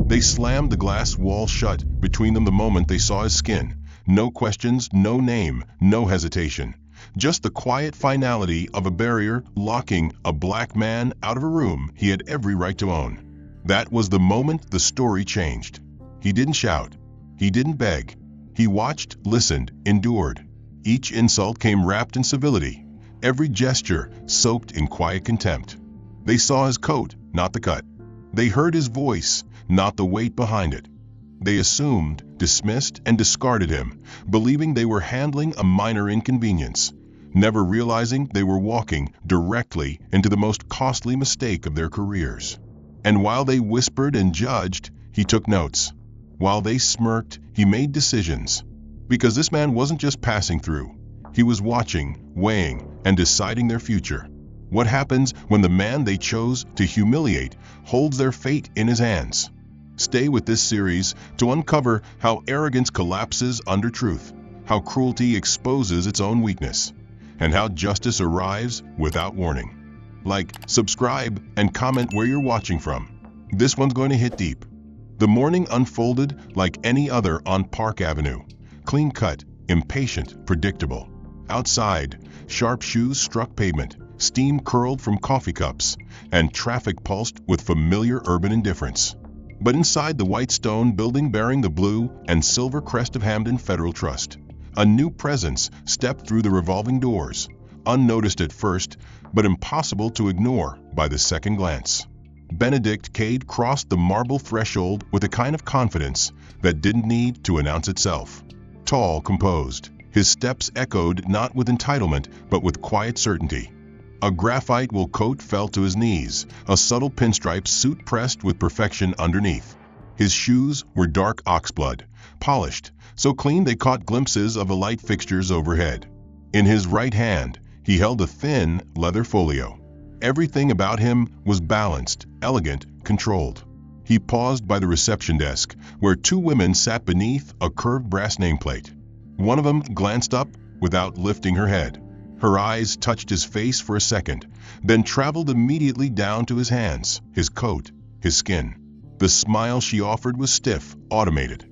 They slammed the glass wall shut between them the moment they saw his skin. No questions, no name, no hesitation. Just the quiet finality of a barrier locking a black man out of a room he had every right to own. That was the moment the story changed. He didn't shout. He didn't beg. He watched, listened, endured. Each insult came wrapped in civility, every gesture soaked in quiet contempt. They saw his coat, not the cut. They heard his voice, not the weight behind it. They assumed, dismissed, and discarded him, believing they were handling a minor inconvenience, never realizing they were walking directly into the most costly mistake of their careers. And while they whispered and judged, he took notes. While they smirked, he made decisions. Because this man wasn't just passing through. He was watching, weighing, and deciding their future. What happens when the man they chose to humiliate holds their fate in his hands? Stay with this series to uncover how arrogance collapses under truth, how cruelty exposes its own weakness, and how justice arrives without warning. Like, subscribe, and comment where you're watching from. This one's going to hit deep. The morning unfolded like any other on Park Avenue. Clean-cut, impatient, predictable. Outside, sharp shoes struck pavement, steam curled from coffee cups, and traffic pulsed with familiar urban indifference. But inside the white stone building bearing the blue and silver crest of Hamden Federal Trust, a new presence stepped through the revolving doors, unnoticed at first, but impossible to ignore by the second glance. Benedict Cade crossed the marble threshold with a kind of confidence that didn't need to announce itself. Tall, composed, his steps echoed not with entitlement but with quiet certainty. A graphite-wool coat fell to his knees, a subtle pinstripe suit pressed with perfection underneath. His shoes were dark oxblood, polished, so clean they caught glimpses of the light fixtures overhead. In his right hand, he held a thin leather folio. Everything about him was balanced, elegant, controlled. He paused by the reception desk, where two women sat beneath a curved brass nameplate. One of them glanced up without lifting her head. Her eyes touched his face for a second, then traveled immediately down to his hands, his coat, his skin. The smile she offered was stiff, automated.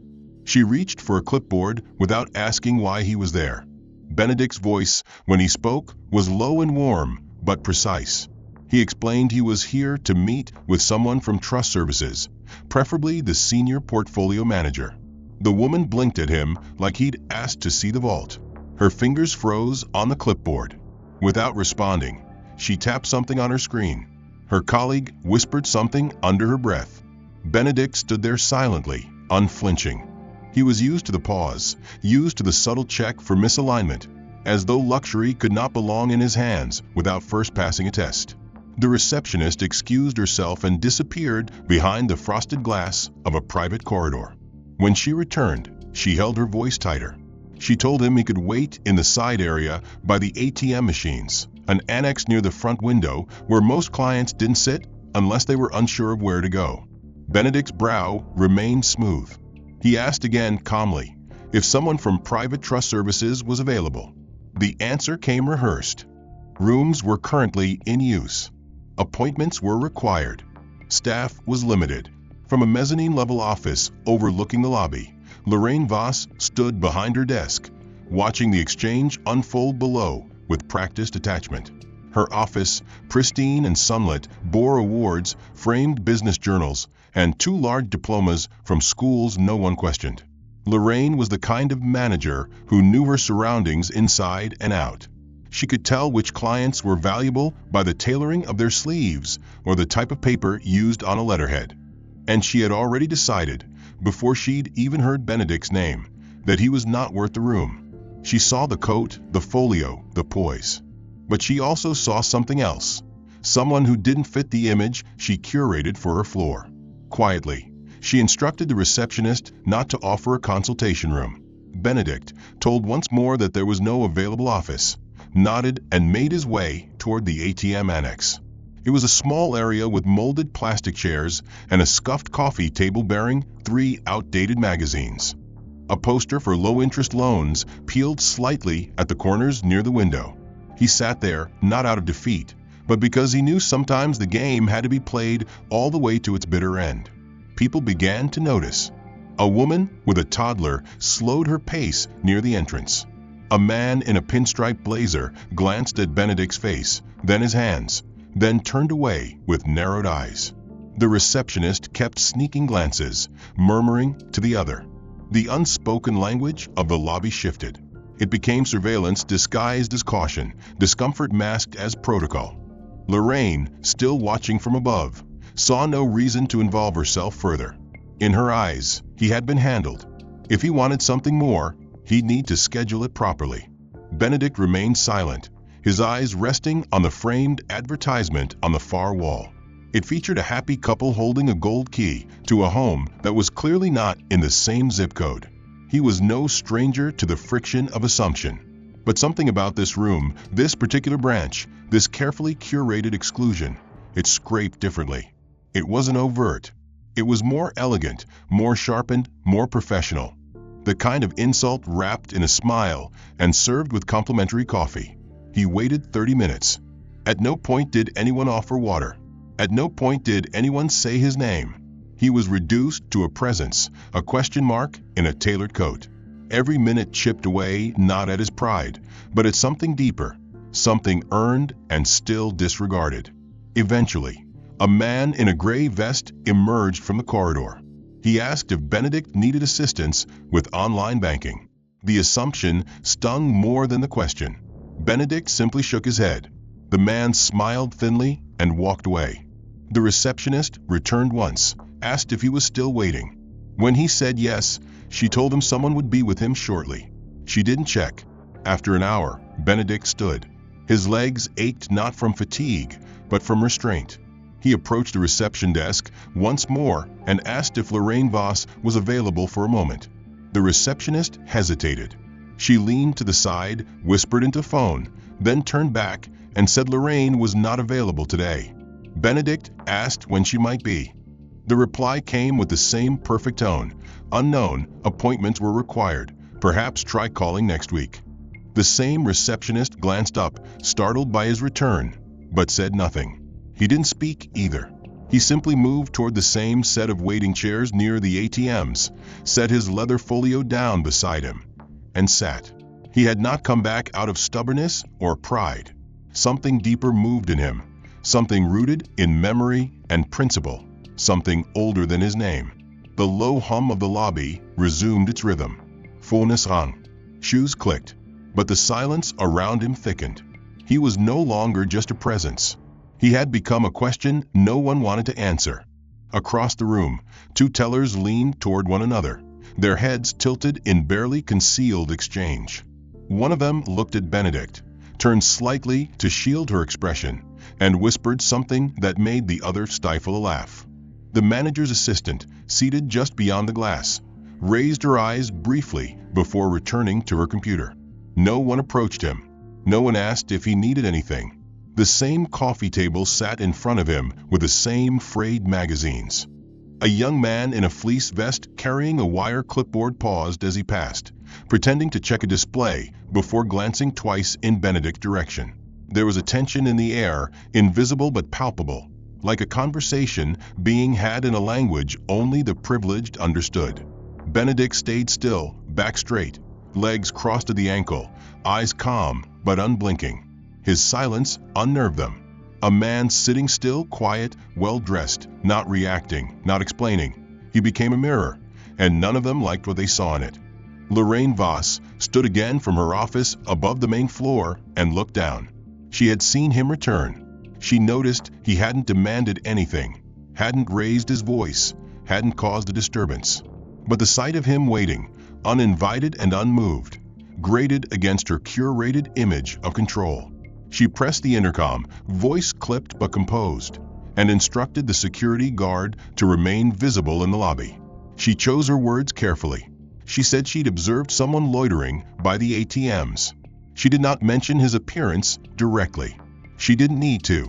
She reached for a clipboard without asking why he was there. Benedict's voice, when he spoke, was low and warm, but precise. He explained he was here to meet with someone from Trust Services, preferably the senior portfolio manager. The woman blinked at him like he'd asked to see the vault. Her fingers froze on the clipboard. Without responding, she tapped something on her screen. Her colleague whispered something under her breath. Benedict stood there silently, unflinching. He was used to the pause, used to the subtle check for misalignment, as though luxury could not belong in his hands without first passing a test. The receptionist excused herself and disappeared behind the frosted glass of a private corridor. When she returned, she held her voice tighter. She told him he could wait in the side area by the ATM machines, an annex near the front window where most clients didn't sit unless they were unsure of where to go. Benedict's brow remained smooth. He asked again calmly if someone from Private Trust Services was available. The answer came rehearsed. Rooms were currently in use. Appointments were required. Staff was limited. From a mezzanine-level office overlooking the lobby, Lorraine Voss stood behind her desk, watching the exchange unfold below with practiced detachment. Her office, pristine and sunlit, bore awards, framed business journals, and two large diplomas from schools no one questioned. Lorraine was the kind of manager who knew her surroundings inside and out. She could tell which clients were valuable by the tailoring of their sleeves or the type of paper used on a letterhead. And she had already decided, before she'd even heard Benedict's name, that he was not worth the room. She saw the coat, the folio, the poise. But she also saw something else, someone who didn't fit the image she curated for her floor. Quietly, she instructed the receptionist not to offer a consultation room. Benedict, told once more that there was no available office, nodded and made his way toward the ATM annex. It was a small area with molded plastic chairs and a scuffed coffee table bearing 3 outdated magazines. A poster for low-interest loans peeled slightly at the corners near the window. He sat there, not out of defeat, but because he knew sometimes the game had to be played all the way to its bitter end. people began to notice. A woman with a toddler slowed her pace near the entrance. A man in a pinstripe blazer glanced at Benedict's face, then his hands, then turned away with narrowed eyes. The receptionist kept sneaking glances, murmuring to the other. The unspoken language of the lobby shifted. It became surveillance disguised as caution, discomfort masked as protocol. Lorraine, still watching from above, saw no reason to involve herself further. In her eyes, he had been handled. If he wanted something more, he'd need to schedule it properly. Benedict remained silent, his eyes resting on the framed advertisement on the far wall. It featured a happy couple holding a gold key to a home that was clearly not in the same zip code. He was no stranger to the friction of assumption. But something about this room, this particular branch, this carefully curated exclusion, it scraped differently. It wasn't overt. It was more elegant, more sharpened, more professional. The kind of insult wrapped in a smile and served with complimentary coffee. He waited 30 minutes. At no point did anyone offer water. At no point did anyone say his name. He was reduced to a presence, a question mark in a tailored coat. Every minute chipped away not at his pride, but at something deeper, something earned and still disregarded. Eventually, a man in a gray vest emerged from the corridor. He asked if Benedict needed assistance with online banking. The assumption stung more than the question. Benedict simply shook his head. The man smiled thinly and walked away. The receptionist returned once, asked if he was still waiting. When he said yes, she told him someone would be with him shortly. She didn't check. After an hour, Benedict stood. His legs ached not from fatigue, but from restraint. He approached the reception desk once more and asked if Lorraine Voss was available for a moment. The receptionist hesitated. She leaned to the side, whispered into phone, then turned back and said Lorraine was not available today. Benedict asked when she might be. The reply came with the same perfect tone. Unknown, appointments were required. Perhaps try calling next week. The same receptionist glanced up, startled by his return, but said nothing. He didn't speak either. He simply moved toward the same set of waiting chairs near the ATMs, set his leather folio down beside him, and sat. He had not come back out of stubbornness or pride. Something deeper moved in him, something rooted in memory and principle, something older than his name. The low hum of the lobby resumed its rhythm. Fullness rang. Shoes clicked, but the silence around him thickened. He was no longer just a presence. He had become a question no one wanted to answer. Across the room, two tellers leaned toward one another, their heads tilted in barely concealed exchange. One of them looked at Benedict, turned slightly to shield her expression, and whispered something that made the other stifle a laugh. The manager's assistant, seated just beyond the glass, raised her eyes briefly before returning to her computer. No one approached him. No one asked if he needed anything. The same coffee table sat in front of him with the same frayed magazines. A young man in a fleece vest carrying a wire clipboard paused as he passed, pretending to check a display before glancing twice in Benedict's direction. There was a tension in the air, invisible but palpable, like a conversation being had in a language only the privileged understood. Benedict stayed still, back straight, legs crossed at the ankle, eyes calm but unblinking. His silence unnerved them. A man sitting still, quiet, well-dressed, not reacting, not explaining. He became a mirror, and none of them liked what they saw in it. Lorraine Voss stood again from her office above the main floor and looked down. She had seen him return. She noticed he hadn't demanded anything, hadn't raised his voice, hadn't caused a disturbance. But the sight of him waiting, uninvited and unmoved, grated against her curated image of control. She pressed the intercom, voice clipped but composed, and instructed the security guard to remain visible in the lobby. She chose her words carefully. She said she'd observed someone loitering by the ATMs. She did not mention his appearance directly. She didn't need to.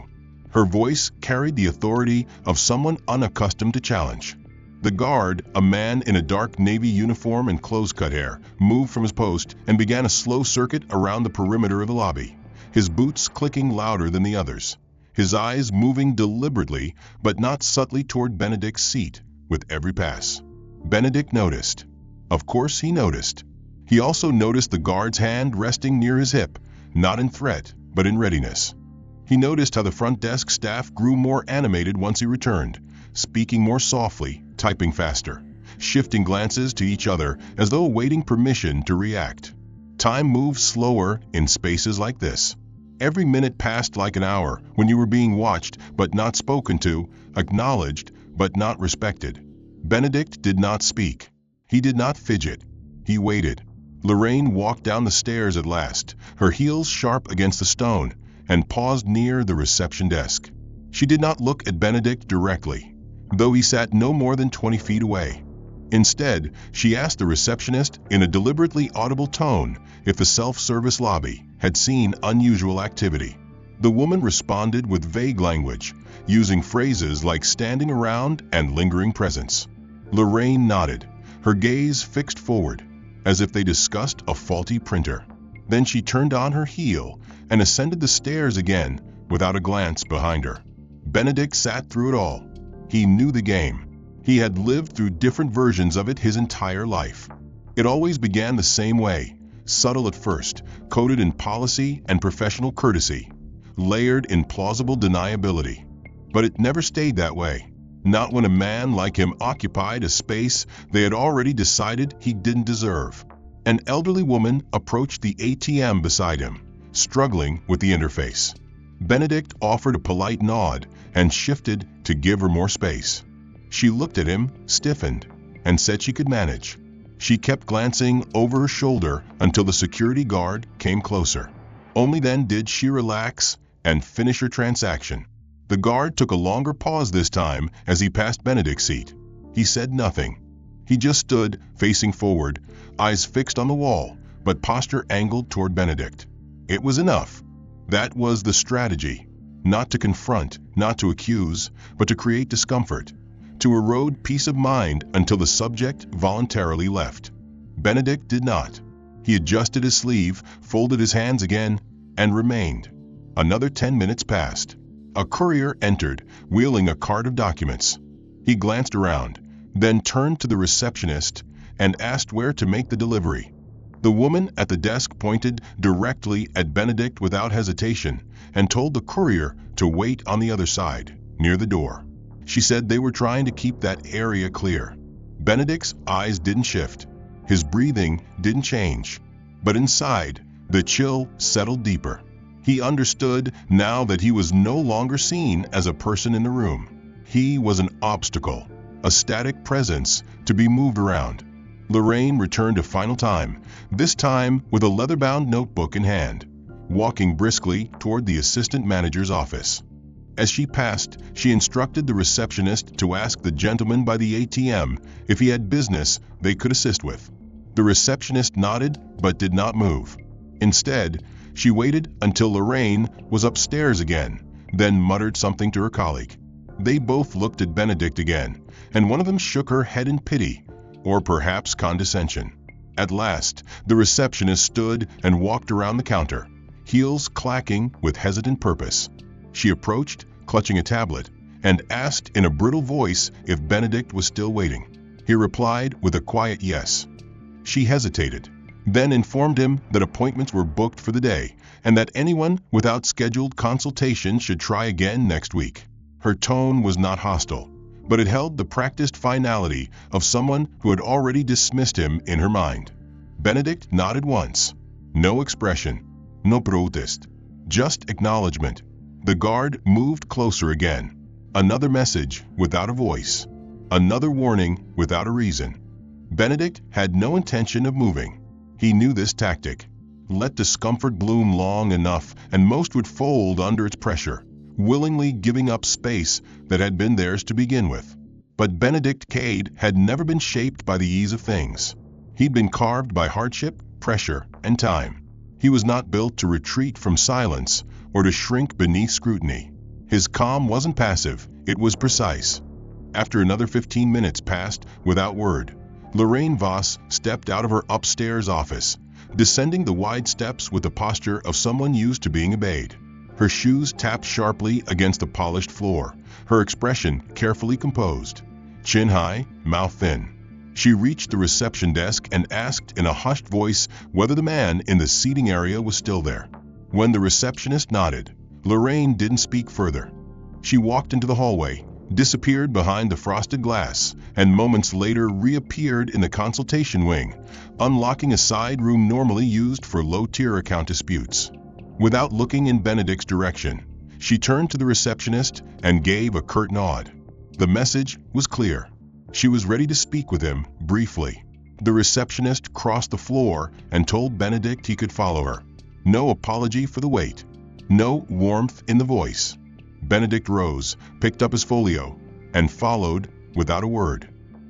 Her voice carried the authority of someone unaccustomed to challenge. The guard, a man in a dark navy uniform and close-cut hair, moved from his post and began a slow circuit around the perimeter of the lobby, his boots clicking louder than the others, his eyes moving deliberately but not subtly toward Benedict's seat, with every pass. Benedict noticed. Of course he noticed. He also noticed the guard's hand resting near his hip, not in threat, but in readiness. He noticed how the front desk staff grew more animated once he returned, speaking more softly, typing faster, shifting glances to each other as though awaiting permission to react. Time moves slower in spaces like this. Every minute passed like an hour when you were being watched but not spoken to, acknowledged but not respected. Benedict did not speak. He did not fidget. He waited. Lorraine walked down the stairs at last, her heels sharp against the stone, and paused near the reception desk. She did not look at Benedict directly, though he sat no more than 20 feet away. Instead, she asked the receptionist in a deliberately audible tone if the self-service lobby had seen unusual activity. The woman responded with vague language, using phrases like standing around and lingering presence. Lorraine nodded, her gaze fixed forward, as if they discussed a faulty printer. Then she turned on her heel and ascended the stairs again without a glance behind her. Benedict sat through it all. He knew the game. He had lived through different versions of it his entire life. It always began the same way, subtle at first, coded in policy and professional courtesy, layered in plausible deniability. But it never stayed that way. Not when a man like him occupied a space they had already decided he didn't deserve. An elderly woman approached the ATM beside him, struggling with the interface. Benedict offered a polite nod and shifted to give her more space. She looked at him, stiffened, and said she could manage. She kept glancing over her shoulder until the security guard came closer. Only then did she relax and finish her transaction. The guard took a longer pause this time as he passed Benedict's seat. He said nothing. He just stood, facing forward, eyes fixed on the wall, but posture angled toward Benedict. It was enough. That was the strategy. Not to confront, not to accuse, but to create discomfort. To erode peace of mind until the subject voluntarily left. Benedict did not. He adjusted his sleeve, folded his hands again, and remained. Another 10 minutes passed. A courier entered, wheeling a cart of documents. He glanced around, then turned to the receptionist and asked where to make the delivery. The woman at the desk pointed directly at Benedict without hesitation and told the courier to wait on the other side, near the door. She said they were trying to keep that area clear. Benedict's eyes didn't shift. His breathing didn't change. But inside, the chill settled deeper. He understood now that he was no longer seen as a person in the room. He was an obstacle, a static presence to be moved around. Lorraine returned a final time, this time with a leather-bound notebook in hand, walking briskly toward the assistant manager's office. As she passed, she instructed the receptionist to ask the gentleman by the ATM if he had business they could assist with. The receptionist nodded but did not move. Instead, she waited until Lorraine was upstairs again, then muttered something to her colleague. They both looked at Benedict again, and one of them shook her head in pity, or perhaps condescension. At last, the receptionist stood and walked around the counter, heels clacking with hesitant purpose. She approached, clutching a tablet, and asked in a brittle voice if Benedict was still waiting. He replied with a quiet yes. She hesitated, then informed him that appointments were booked for the day and that anyone without scheduled consultation should try again next week. Her tone was not hostile, but it held the practiced finality of someone who had already dismissed him in her mind. Benedict nodded once. No expression, no protest, just acknowledgement. The guard moved closer again. Another message without a voice. Another warning without a reason. Benedict had no intention of moving. He knew this tactic. Let discomfort bloom long enough and most would fold under its pressure, willingly giving up space that had been theirs to begin with. But Benedict Cade had never been shaped by the ease of things. He'd been carved by hardship, pressure, and time. He was not built to retreat from silence or to shrink beneath scrutiny. His calm wasn't passive, it was precise. After another 15 minutes passed without word, Lorraine Voss stepped out of her upstairs office, descending the wide steps with the posture of someone used to being obeyed. Her shoes tapped sharply against the polished floor, her expression carefully composed. chin high, mouth thin. She reached the reception desk and asked in a hushed voice whether the man in the seating area was still there. When the receptionist nodded, Lorraine didn't speak further. She walked into the hallway, disappeared behind the frosted glass, and moments later reappeared in the consultation wing, unlocking a side room normally used for low-tier account disputes. Without looking in Benedict's direction, she turned to the receptionist and gave a curt nod. The message was clear. She was ready to speak with him, briefly. The receptionist crossed the floor and told Benedict he could follow her. No apology for the wait. No warmth in the voice. Benedict rose, picked up his folio, and followed without a word.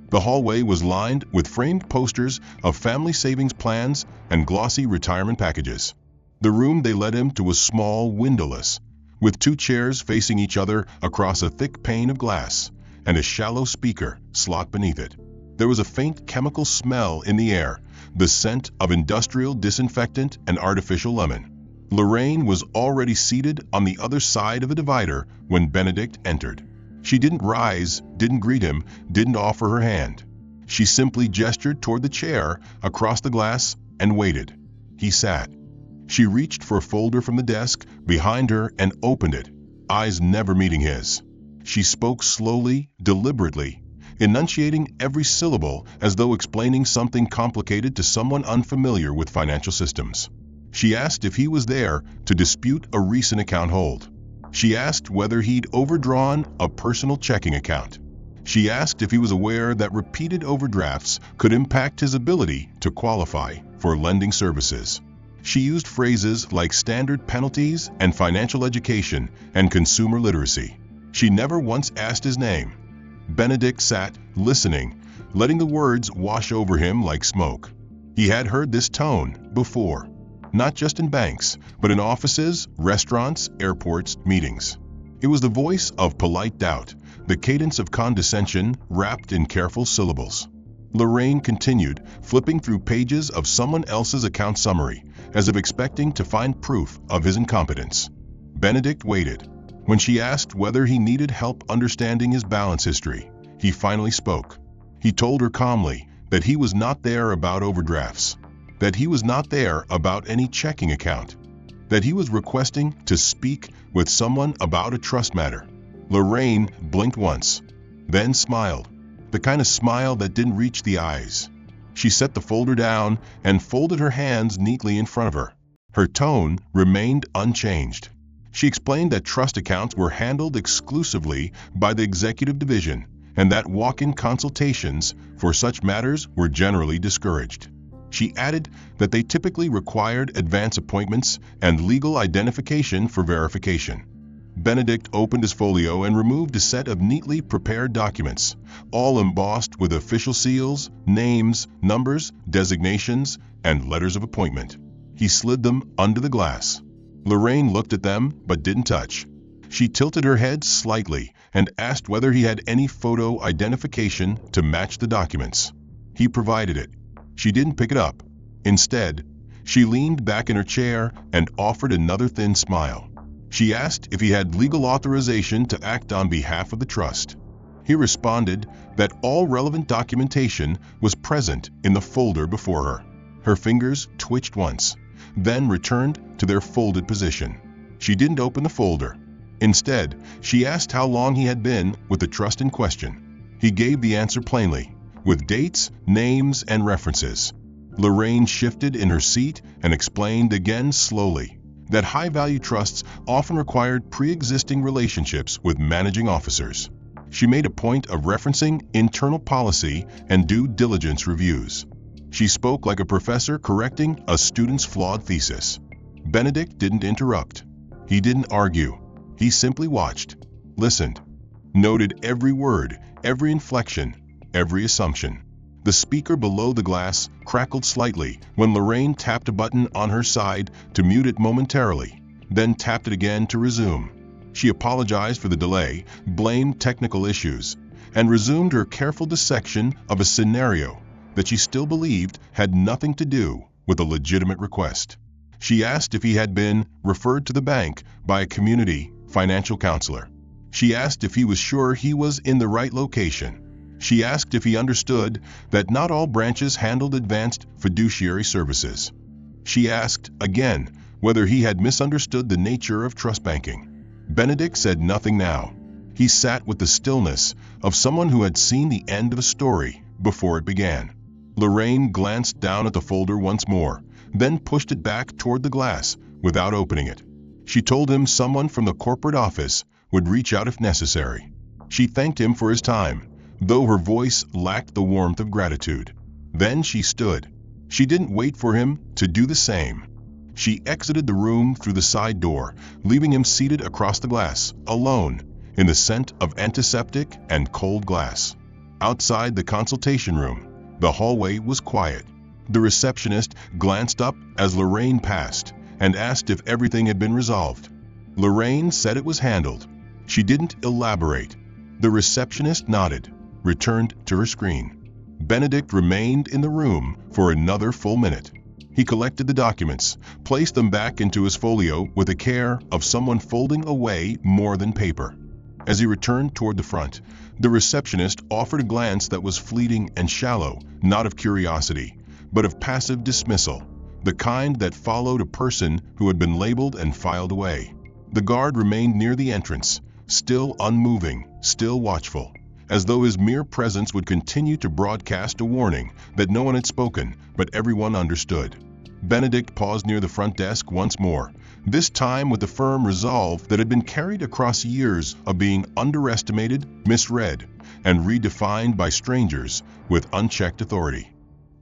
The hallway was lined with framed posters of family savings plans and glossy retirement packages. The room they led him to was small, windowless, with 2 chairs facing each other across a thick pane of glass, and a shallow speaker slot beneath it. There was a faint chemical smell in the air, the scent of industrial disinfectant and artificial lemon. Lorraine was already seated on the other side of the divider when Benedict entered. She didn't rise, didn't greet him, didn't offer her hand. She simply gestured toward the chair across the glass and waited. He sat. She reached for a folder from the desk behind her and opened it, eyes never meeting his. She spoke slowly, deliberately, enunciating every syllable as though explaining something complicated to someone unfamiliar with financial systems. She asked if he was there to dispute a recent account hold. She asked whether he'd overdrawn a personal checking account. She asked if he was aware that repeated overdrafts could impact his ability to qualify for lending services. She used phrases like standard penalties and financial education and consumer literacy. She never once asked his name. Benedict sat, listening, letting the words wash over him like smoke. He had heard this tone before. Not just in banks, but in offices, restaurants, airports, meetings. It was the voice of polite doubt, the cadence of condescension wrapped in careful syllables. Lorraine continued, flipping through pages of someone else's account summary, as if expecting to find proof of his incompetence. Benedict waited. When she asked whether he needed help understanding his balance history, he finally spoke. He told her calmly that he was not there about overdrafts, that he was not there about any checking account, that he was requesting to speak with someone about a trust matter. Lorraine blinked once, then smiled, the kind of smile that didn't reach the eyes. She set the folder down and folded her hands neatly in front of her. Her tone remained unchanged. She explained that trust accounts were handled exclusively by the executive division and that walk-in consultations for such matters were generally discouraged. She added that they typically required advance appointments and legal identification for verification. Benedict opened his folio and removed a set of neatly prepared documents, all embossed with official seals, names, numbers, designations, and letters of appointment. He slid them under the glass. Lorraine looked at them but didn't touch. She tilted her head slightly and asked whether he had any photo identification to match the documents. He provided it. She didn't pick it up. Instead, she leaned back in her chair and offered another thin smile. She asked if he had legal authorization to act on behalf of the trust. He responded that all relevant documentation was present in the folder before her. Her fingers twitched once, then returned to their folded position. She didn't open the folder. Instead, she asked how long he had been with the trust in question. He gave the answer plainly, with dates, names, and references. Lorraine shifted in her seat and explained again slowly that high-value trusts often required pre-existing relationships with managing officers. She made a point of referencing internal policy and due diligence reviews. She spoke like a professor correcting a student's flawed thesis. Benedict didn't interrupt. He didn't argue. He simply watched, listened, noted every word, every inflection, every assumption. The speaker below the glass crackled slightly when Lorraine tapped a button on her side to mute it momentarily, then tapped it again to resume. She apologized for the delay, blamed technical issues, and resumed her careful dissection of a scenario that she still believed had nothing to do with a legitimate request. She asked if he had been referred to the bank by a community financial counselor. She asked if he was sure he was in the right location. She asked if he understood that not all branches handled advanced fiduciary services. She asked, again, whether he had misunderstood the nature of trust banking. Benedict said nothing now. He sat with the stillness of someone who had seen the end of a story before it began. Lorraine glanced down at the folder once more, then pushed it back toward the glass without opening it. She told him someone from the corporate office would reach out if necessary. She thanked him for his time, though her voice lacked the warmth of gratitude. Then she stood. She didn't wait for him to do the same. She exited the room through the side door, leaving him seated across the glass, alone, in the scent of antiseptic and cold glass. Outside the consultation room, the hallway was quiet. The receptionist glanced up as Lorraine passed and asked if everything had been resolved. Lorraine said it was handled. She didn't elaborate. The receptionist nodded, returned to her screen. Benedict remained in the room for another full minute. He collected the documents, placed them back into his folio with the care of someone folding away more than paper. As he returned toward the front, the receptionist offered a glance that was fleeting and shallow, not of curiosity, but of passive dismissal, the kind that followed a person who had been labeled and filed away. The guard remained near the entrance, still unmoving, still watchful, as though his mere presence would continue to broadcast a warning that no one had spoken, but everyone understood. Benedict paused near the front desk once more, this time with the firm resolve that had been carried across years of being underestimated, misread, and redefined by strangers with unchecked authority.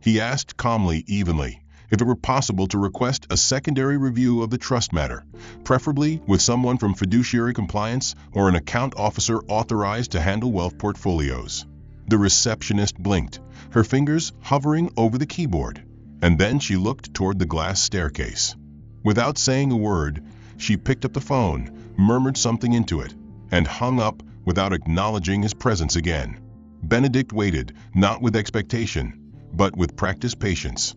He asked calmly, evenly, if it were possible to request a secondary review of the trust matter, preferably with someone from fiduciary compliance or an account officer authorized to handle wealth portfolios. The receptionist blinked, her fingers hovering over the keyboard, and then she looked toward the glass staircase. Without saying a word, she picked up the phone, murmured something into it, and hung up without acknowledging his presence again. Benedict waited, not with expectation, but with practiced patience.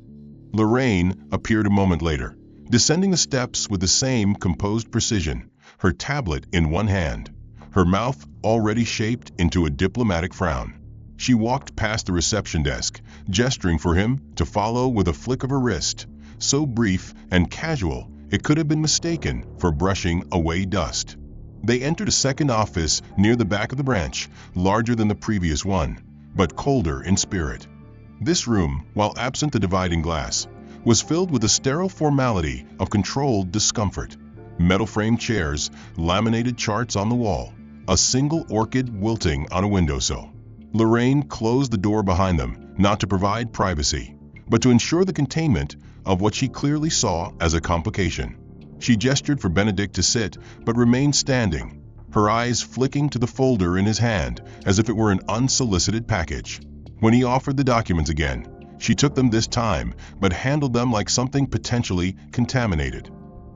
Lorraine appeared a moment later, descending the steps with the same composed precision, her tablet in one hand, her mouth already shaped into a diplomatic frown. She walked past the reception desk, gesturing for him to follow with a flick of her wrist, so brief and casual it could have been mistaken for brushing away dust. They entered a second office near the back of the branch, larger than the previous one, but colder in spirit. This room, while absent the dividing glass, was filled with the sterile formality of controlled discomfort. Metal-framed chairs, laminated charts on the wall, a single orchid wilting on a windowsill. Lorraine closed the door behind them, not to provide privacy, but to ensure the containment of what she clearly saw as a complication. She gestured for Benedict to sit, but remained standing, her eyes flicking to the folder in his hand as if it were an unsolicited package. When he offered the documents again, she took them this time, but handled them like something potentially contaminated.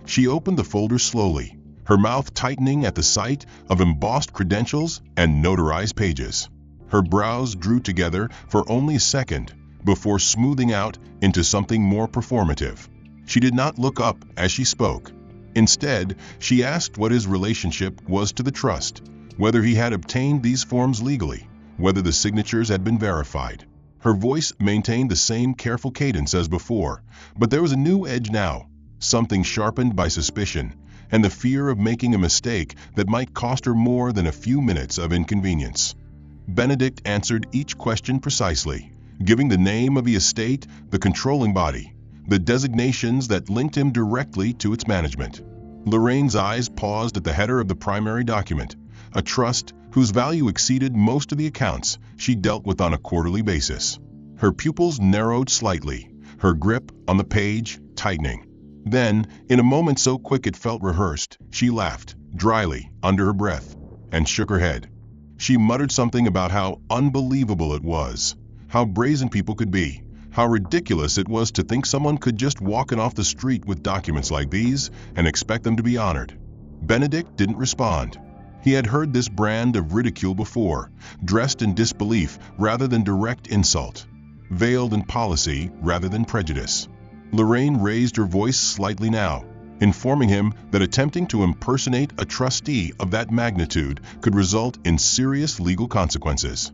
She opened the folder slowly, her mouth tightening at the sight of embossed credentials and notarized pages. Her brows drew together for only a second before smoothing out into something more performative. She did not look up as she spoke. Instead, she asked what his relationship was to the trust, whether he had obtained these forms legally, whether the signatures had been verified. Her voice maintained the same careful cadence as before, but there was a new edge now, something sharpened by suspicion and the fear of making a mistake that might cost her more than a few minutes of inconvenience. Benedict answered each question precisely, giving the name of the estate, the controlling body, the designations that linked him directly to its management. Lorraine's eyes paused at the header of the primary document, a trust whose value exceeded most of the accounts she dealt with on a quarterly basis. Her pupils narrowed slightly, her grip on the page tightening. Then, in a moment so quick it felt rehearsed, she laughed, dryly, under her breath, and shook her head. She muttered something about how unbelievable it was, how brazen people could be, how ridiculous it was to think someone could just walk in off the street with documents like these and expect them to be honored. Benedict didn't respond. He had heard this brand of ridicule before, dressed in disbelief rather than direct insult, veiled in policy rather than prejudice. Lorraine raised her voice slightly now, informing him that attempting to impersonate a trustee of that magnitude could result in serious legal consequences.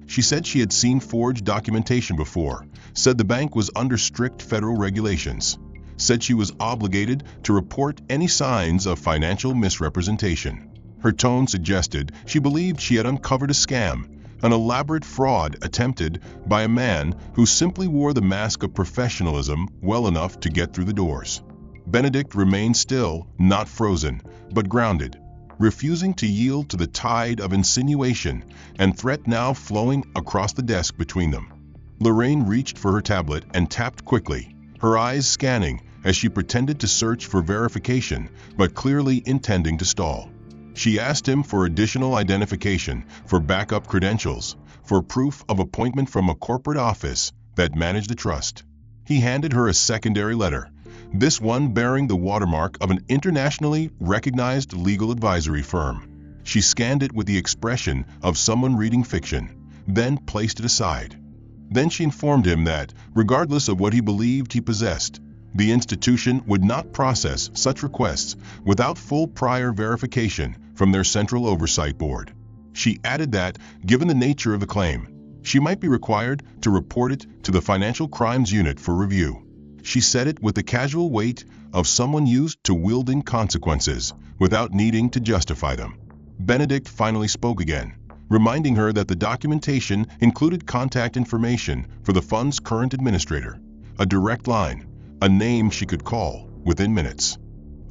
She said she had seen forged documentation before, said the bank was under strict federal regulations, said she was obligated to report any signs of financial misrepresentation. Her tone suggested she believed she had uncovered a scam, an elaborate fraud attempted by a man who simply wore the mask of professionalism well enough to get through the doors. Benedict remained still, not frozen, but grounded, refusing to yield to the tide of insinuation and threat now flowing across the desk between them. Lorraine reached for her tablet and tapped quickly, her eyes scanning as she pretended to search for verification, but clearly intending to stall. She asked him for additional identification, for backup credentials, for proof of appointment from a corporate office that managed the trust. He handed her a secondary letter, this one bearing the watermark of an internationally recognized legal advisory firm. She scanned it with the expression of someone reading fiction, then placed it aside. Then she informed him that, regardless of what he believed he possessed, the institution would not process such requests without full prior verification from their Central Oversight Board. She added that, given the nature of the claim, she might be required to report it to the Financial Crimes Unit for review. She said it with the casual weight of someone used to wielding consequences without needing to justify them. Benedict finally spoke again, reminding her that the documentation included contact information for the fund's current administrator, a direct line, a name she could call within minutes.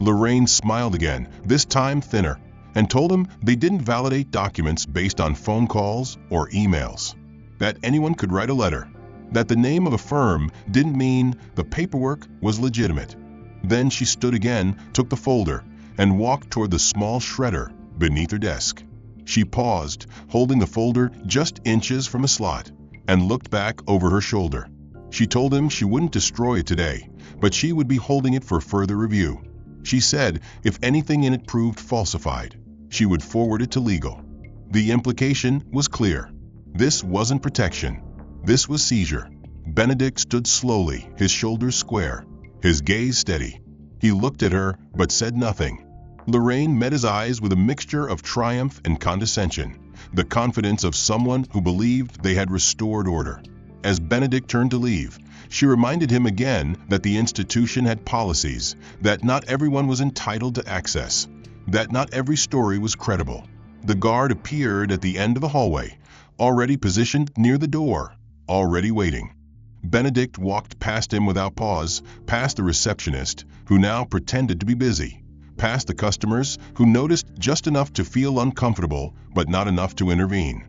Lorraine smiled again, this time thinner, and told him they didn't validate documents based on phone calls or emails, that anyone could write a letter, that the name of a firm didn't mean the paperwork was legitimate. Then she stood again, took the folder, and walked toward the small shredder beneath her desk. She paused, holding the folder just inches from a slot, and looked back over her shoulder. She told him she wouldn't destroy it today, but she would be holding it for further review. She said if anything in it proved falsified, she would forward it to legal. The implication was clear. This wasn't protection. This was seizure. Benedict stood slowly, his shoulders square, his gaze steady. He looked at her, but said nothing. Lorraine met his eyes with a mixture of triumph and condescension, the confidence of someone who believed they had restored order. As Benedict turned to leave, she reminded him again that the institution had policies, that not everyone was entitled to access, that not every story was credible. The guard appeared at the end of the hallway, already positioned near the door, already waiting. Benedict walked past him without pause, past the receptionist, who now pretended to be busy, past the customers, who noticed just enough to feel uncomfortable but not enough to intervene.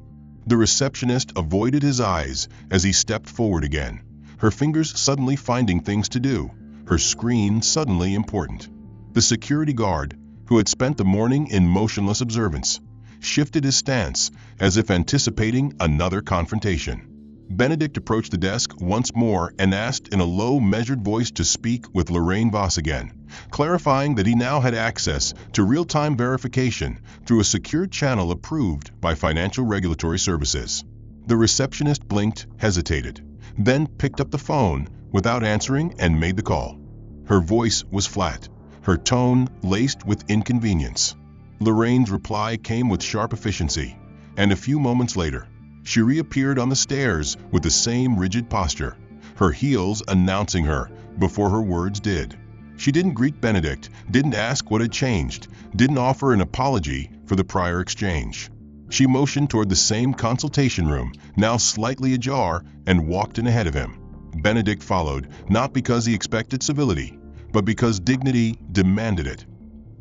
The receptionist avoided his eyes as he stepped forward again, her fingers suddenly finding things to do, her screen suddenly important. The security guard, who had spent the morning in motionless observance, shifted his stance as if anticipating another confrontation. Benedict approached the desk once more and asked in a low, measured voice to speak with Lorraine Voss again, clarifying that he now had access to real-time verification through a secure channel approved by Financial Regulatory Services. The receptionist blinked, hesitated, then picked up the phone without answering and made the call. Her voice was flat, her tone laced with inconvenience. Lorraine's reply came with sharp efficiency, and a few moments later, she reappeared on the stairs with the same rigid posture, her heels announcing her before her words did. She didn't greet Benedict, didn't ask what had changed, didn't offer an apology for the prior exchange. She motioned toward the same consultation room, now slightly ajar, and walked in ahead of him. Benedict followed, not because he expected civility, but because dignity demanded it.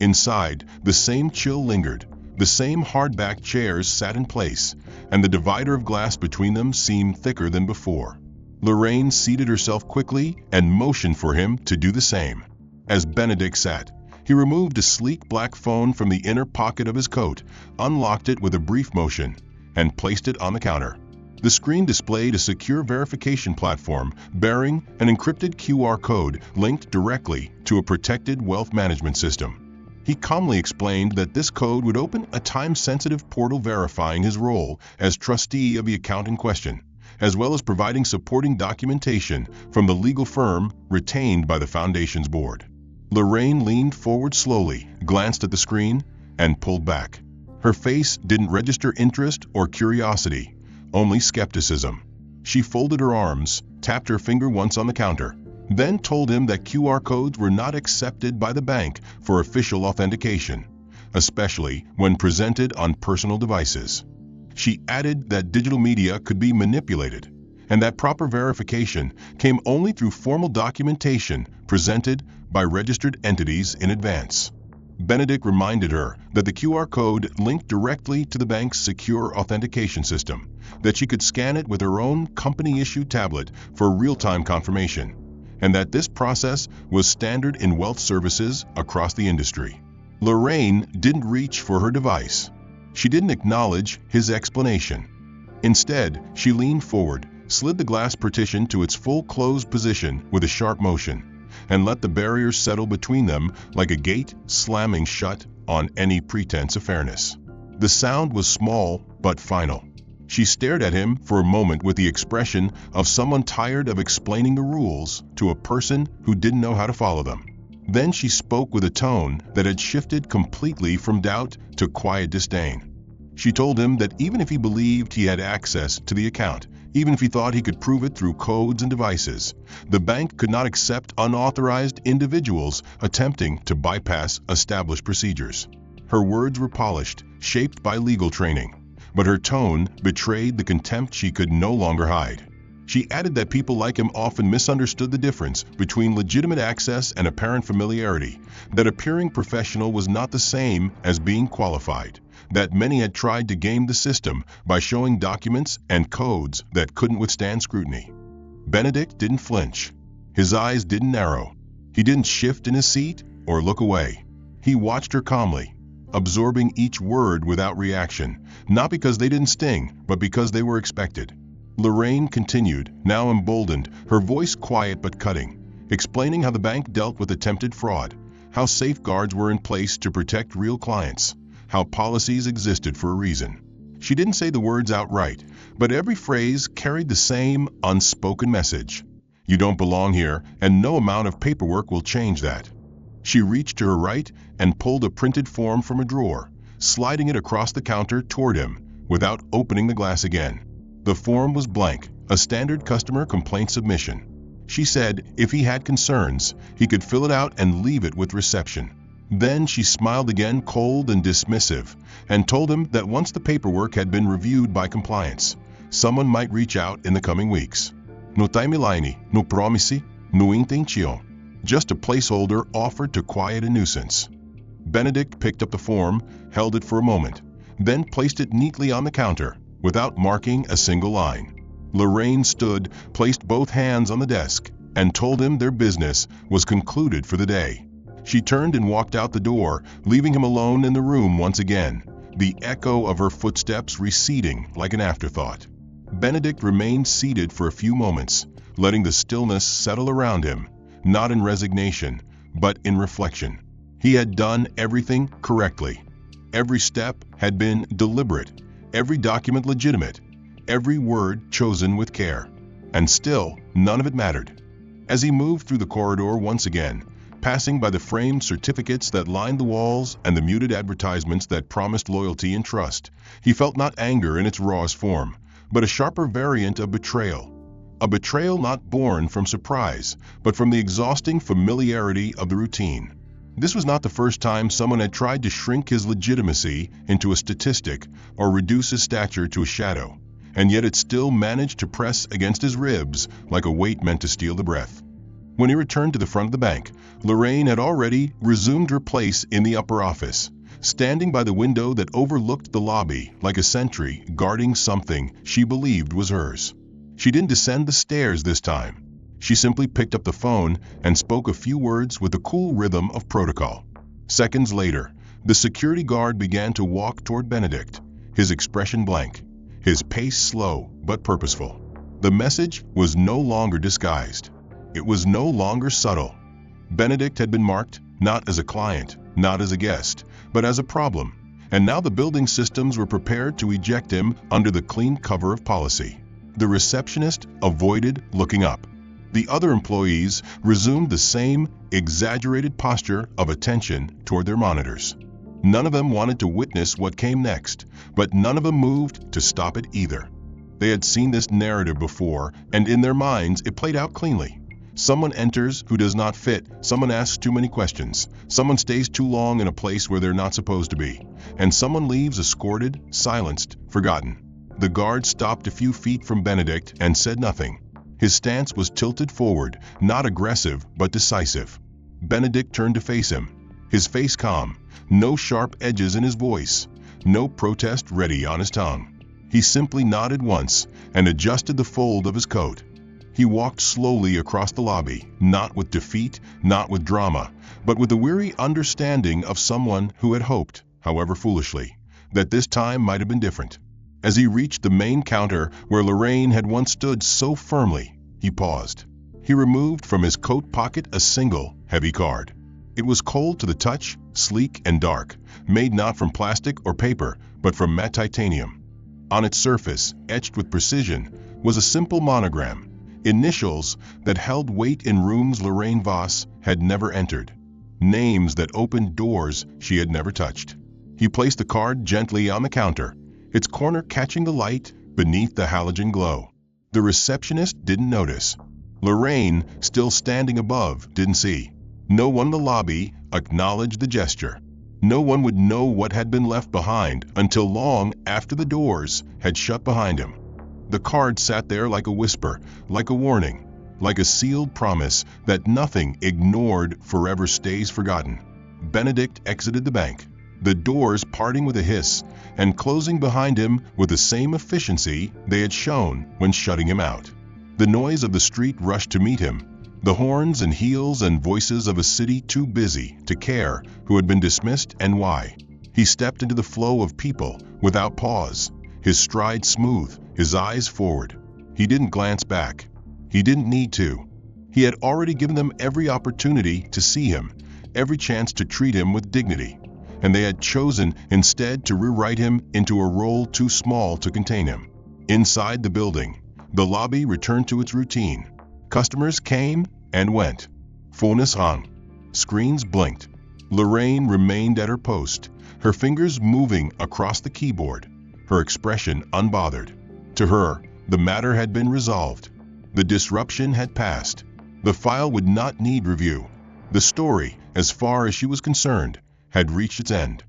Inside, the same chill lingered. The same hard-backed chairs sat in place, and the divider of glass between them seemed thicker than before. Lorraine seated herself quickly and motioned for him to do the same. As Benedict sat, he removed a sleek black phone from the inner pocket of his coat, unlocked it with a brief motion, and placed it on the counter. The screen displayed a secure verification platform bearing an encrypted QR code linked directly to a protected wealth management system. He calmly explained that this code would open a time-sensitive portal verifying his role as trustee of the account in question, as well as providing supporting documentation from the legal firm retained by the Foundation's board. Lorraine leaned forward slowly, glanced at the screen, and pulled back. Her face didn't register interest or curiosity, only skepticism. She folded her arms, tapped her finger once on the counter, then told him that QR codes were not accepted by the bank for official authentication, especially when presented on personal devices. She added that digital media could be manipulated, and that proper verification came only through formal documentation presented by registered entities in advance. Benedict reminded her that the QR code linked directly to the bank's secure authentication system, that she could scan it with her own company-issued tablet for real-time confirmation, and that this process was standard in wealth services across the industry. Lorraine didn't reach for her device. She didn't acknowledge his explanation. Instead, she leaned forward, slid the glass partition to its full closed position with a sharp motion, and let the barriers settle between them like a gate slamming shut on any pretense of fairness. The sound was small but final. She stared at him for a moment with the expression of someone tired of explaining the rules to a person who didn't know how to follow them. Then she spoke with a tone that had shifted completely from doubt to quiet disdain. She told him that even if he believed he had access to the account, even if he thought he could prove it through codes and devices, the bank could not accept unauthorized individuals attempting to bypass established procedures. Her words were polished, shaped by legal training, but her tone betrayed the contempt she could no longer hide. She added that people like him often misunderstood the difference between legitimate access and apparent familiarity, that appearing professional was not the same as being qualified, that many had tried to game the system by showing documents and codes that couldn't withstand scrutiny. Benedict didn't flinch. His eyes didn't narrow. He didn't shift in his seat or look away. He watched her calmly, absorbing each word without reaction, not because they didn't sting, but because they were expected. Lorraine continued, now emboldened, her voice quiet but cutting, explaining how the bank dealt with attempted fraud, how safeguards were in place to protect real clients, how policies existed for a reason. She didn't say the words outright, but every phrase carried the same unspoken message. You don't belong here, and no amount of paperwork will change that. She reached to her right and pulled a printed form from a drawer, sliding it across the counter toward him without opening the glass again. The form was blank, a standard customer complaint submission. She said if he had concerns, he could fill it out and leave it with reception. Then she smiled again, cold and dismissive, and told him that once the paperwork had been reviewed by compliance, someone might reach out in the coming weeks. No timeline, no promisi, no intention. Just a placeholder offered to quiet a nuisance. Benedict picked up the form, held it for a moment, then placed it neatly on the counter, without marking a single line. Lorraine stood, placed both hands on the desk, and told him their business was concluded for the day. She turned and walked out the door, leaving him alone in the room once again, the echo of her footsteps receding like an afterthought. Benedict remained seated for a few moments, letting the stillness settle around him, not in resignation, but in reflection. He had done everything correctly. Every step had been deliberate, every document legitimate, every word chosen with care. And still, none of it mattered. As he moved through the corridor once again, passing by the framed certificates that lined the walls and the muted advertisements that promised loyalty and trust, he felt not anger in its rawest form, but a sharper variant of betrayal. A betrayal not born from surprise, but from the exhausting familiarity of the routine. This was not the first time someone had tried to shrink his legitimacy into a statistic or reduce his stature to a shadow, and yet it still managed to press against his ribs like a weight meant to steal the breath. When he returned to the front of the bank, Lorraine had already resumed her place in the upper office, standing by the window that overlooked the lobby like a sentry guarding something she believed was hers. She didn't descend the stairs this time. She simply picked up the phone and spoke a few words with the cool rhythm of protocol. Seconds later, the security guard began to walk toward Benedict, his expression blank, his pace slow but purposeful. The message was no longer disguised. It was no longer subtle. Benedict had been marked not as a client, not as a guest, but as a problem, and now the building systems were prepared to eject him under the clean cover of policy. The receptionist avoided looking up. The other employees resumed the same exaggerated posture of attention toward their monitors. None of them wanted to witness what came next, but none of them moved to stop it either. They had seen this narrative before, and in their minds it played out cleanly. Someone enters who does not fit, someone asks too many questions, someone stays too long in a place where they're not supposed to be, and someone leaves escorted, silenced, forgotten. The guard stopped a few feet from Benedict and said nothing. His stance was tilted forward, not aggressive but decisive. Benedict turned to face him, his face calm, no sharp edges in his voice, no protest ready on his tongue. He simply nodded once and adjusted the fold of his coat. He walked slowly across the lobby, not with defeat, not with drama, but with the weary understanding of someone who had hoped, however foolishly, that this time might have been different. As he reached the main counter where Lorraine had once stood so firmly, he paused. He removed from his coat pocket a single, heavy card. It was cold to the touch, sleek and dark, made not from plastic or paper, but from matte titanium. On its surface, etched with precision, was a simple monogram, initials that held weight in rooms Lorraine Voss had never entered, names that opened doors she had never touched. He placed the card gently on the counter, its corner catching the light beneath the halogen glow. The receptionist didn't notice. Lorraine, still standing above, didn't see. No one in the lobby acknowledged the gesture. No one would know what had been left behind until long after the doors had shut behind him. The card sat there like a whisper, like a warning, like a sealed promise that nothing ignored forever stays forgotten. Benedict exited the bank, the doors parting with a hiss and closing behind him with the same efficiency they had shown when shutting him out. The noise of the street rushed to meet him, the horns and heels and voices of a city too busy to care who had been dismissed and why. He stepped into the flow of people without pause, his stride smooth, his eyes forward. He didn't glance back. He didn't need to. He had already given them every opportunity to see him, every chance to treat him with dignity, and they had chosen instead to rewrite him into a role too small to contain him. Inside the building, the lobby returned to its routine. Customers came and went. Phones rang. Screens blinked. Lorraine remained at her post, her fingers moving across the keyboard, her expression unbothered. To her, the matter had been resolved. The disruption had passed. The file would not need review. The story, as far as she was concerned, had reached its end.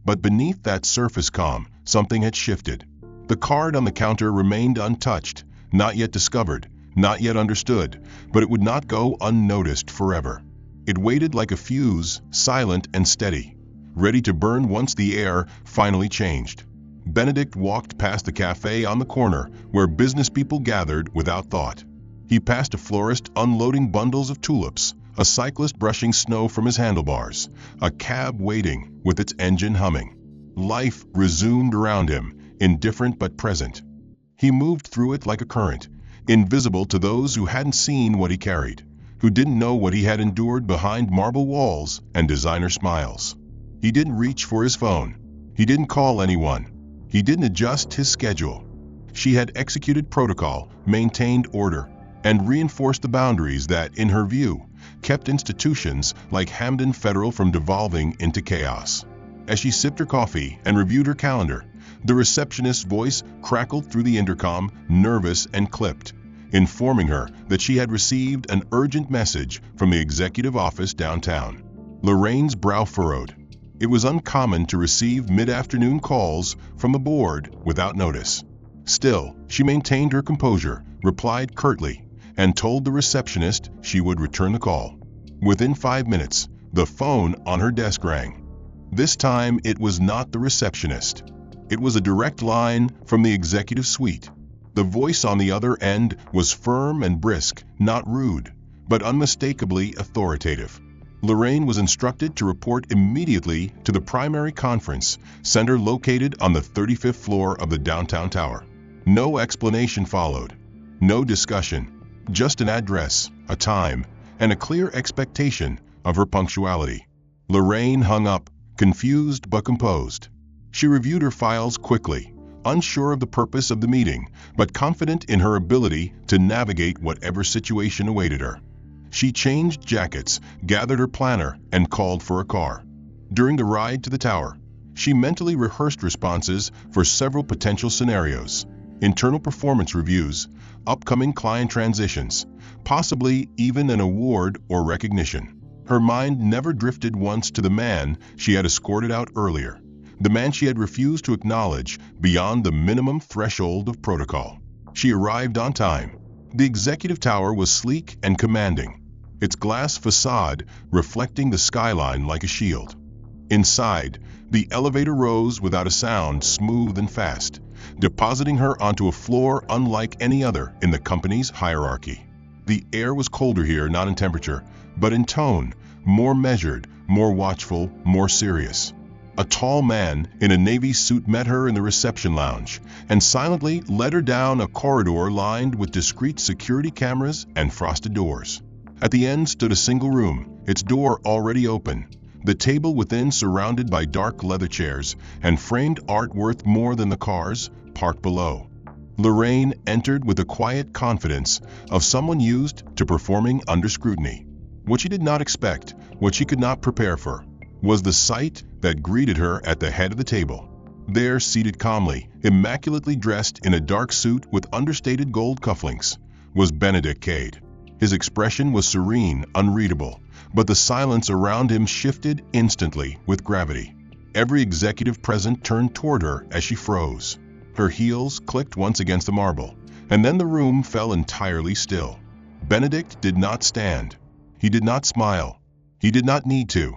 But beneath that surface calm, something had shifted. The card on the counter remained untouched, not yet discovered, not yet understood, but it would not go unnoticed forever. It waited like a fuse, silent and steady, ready to burn once the air finally changed. Benedict walked past the cafe on the corner where business people gathered without thought. He passed a florist unloading bundles of tulips, a cyclist brushing snow from his handlebars, a cab waiting with its engine humming. Life resumed around him, indifferent but present. He moved through it like a current, invisible to those who hadn't seen what he carried, who didn't know what he had endured behind marble walls and designer smiles. He didn't reach for his phone. He didn't call anyone. He didn't adjust his schedule. She had executed protocol, maintained order, and reinforced the boundaries that, in her view, kept institutions like Hamden Federal from devolving into chaos. As she sipped her coffee and reviewed her calendar, the receptionist's voice crackled through the intercom, nervous and clipped, informing her that she had received an urgent message from the executive office downtown. Lorraine's brow furrowed. It was uncommon to receive mid-afternoon calls from the board without notice. Still, she maintained her composure, replied curtly, and told the receptionist she would return the call. Within 5 minutes, the phone on her desk rang. This time it was not the receptionist. It was a direct line from the executive suite. The voice on the other end was firm and brisk, not rude, but unmistakably authoritative. Lorraine was instructed to report immediately to the primary conference center located on the 35th floor of the downtown tower. No explanation followed. No discussion. Just an address, a time, and a clear expectation of her punctuality. Lorraine hung up, confused but composed. She reviewed her files quickly, unsure of the purpose of the meeting, but confident in her ability to navigate whatever situation awaited her. She changed jackets, gathered her planner, and called for a car. During the ride to the tower, she mentally rehearsed responses for several potential scenarios. internal performance reviews, upcoming client transitions, possibly even an award or recognition. Her mind never drifted once to the man she had escorted out earlier, the man she had refused to acknowledge beyond the minimum threshold of protocol. She arrived on time. The executive tower was sleek and commanding, its glass facade reflecting the skyline like a shield. Inside, the elevator rose without a sound, smooth and fast, depositing her onto a floor unlike any other in the company's hierarchy. The air was colder here, not in temperature, but in tone, more measured, more watchful, more serious. A tall man in a navy suit met her in the reception lounge and silently led her down a corridor lined with discreet security cameras and frosted doors. At the end stood a single room, its door already open, the table within surrounded by dark leather chairs and framed art worth more than the cars parked below. Lorraine entered with the quiet confidence of someone used to performing under scrutiny. What she did not expect, what she could not prepare for, was the sight that greeted her at the head of the table. There, seated calmly, immaculately dressed in a dark suit with understated gold cufflinks, was Benedict Cade. His expression was serene, unreadable, but the silence around him shifted instantly with gravity. Every executive present turned toward her as she froze. Her heels clicked once against the marble, and then the room fell entirely still. Benedict did not stand. He did not smile. He did not need to.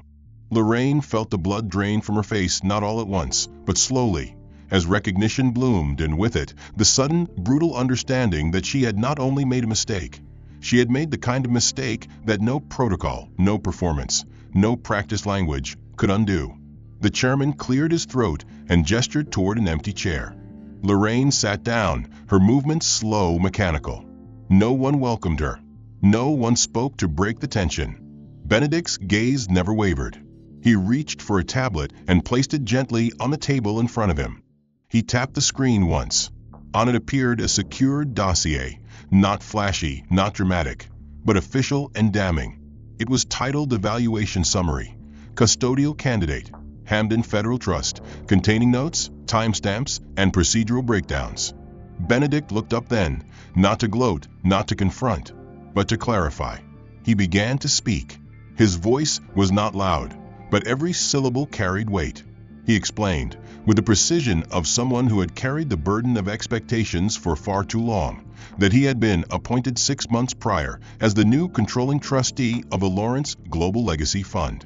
Lorraine felt the blood drain from her face, not all at once, but slowly, as recognition bloomed, and with it, the sudden, brutal understanding that she had not only made a mistake, she had made the kind of mistake that no protocol, no performance, no practiced language could undo. The chairman cleared his throat and gestured toward an empty chair. Lorraine sat down, her movements slow, mechanical. No one welcomed her. No one spoke to break the tension. Benedict's gaze never wavered. He reached for a tablet and placed it gently on the table in front of him. He tapped the screen once. On it appeared a secured dossier, not flashy, not dramatic, but official and damning. It was titled Evaluation Summary, Custodial Candidate, Hamden Federal Trust, containing notes, timestamps, and procedural breakdowns. Benedict looked up then, not to gloat, not to confront, but to clarify. He began to speak. His voice was not loud, but every syllable carried weight. He explained, with the precision of someone who had carried the burden of expectations for far too long, that he had been appointed 6 months prior as the new controlling trustee of the Lawrence Global Legacy Fund.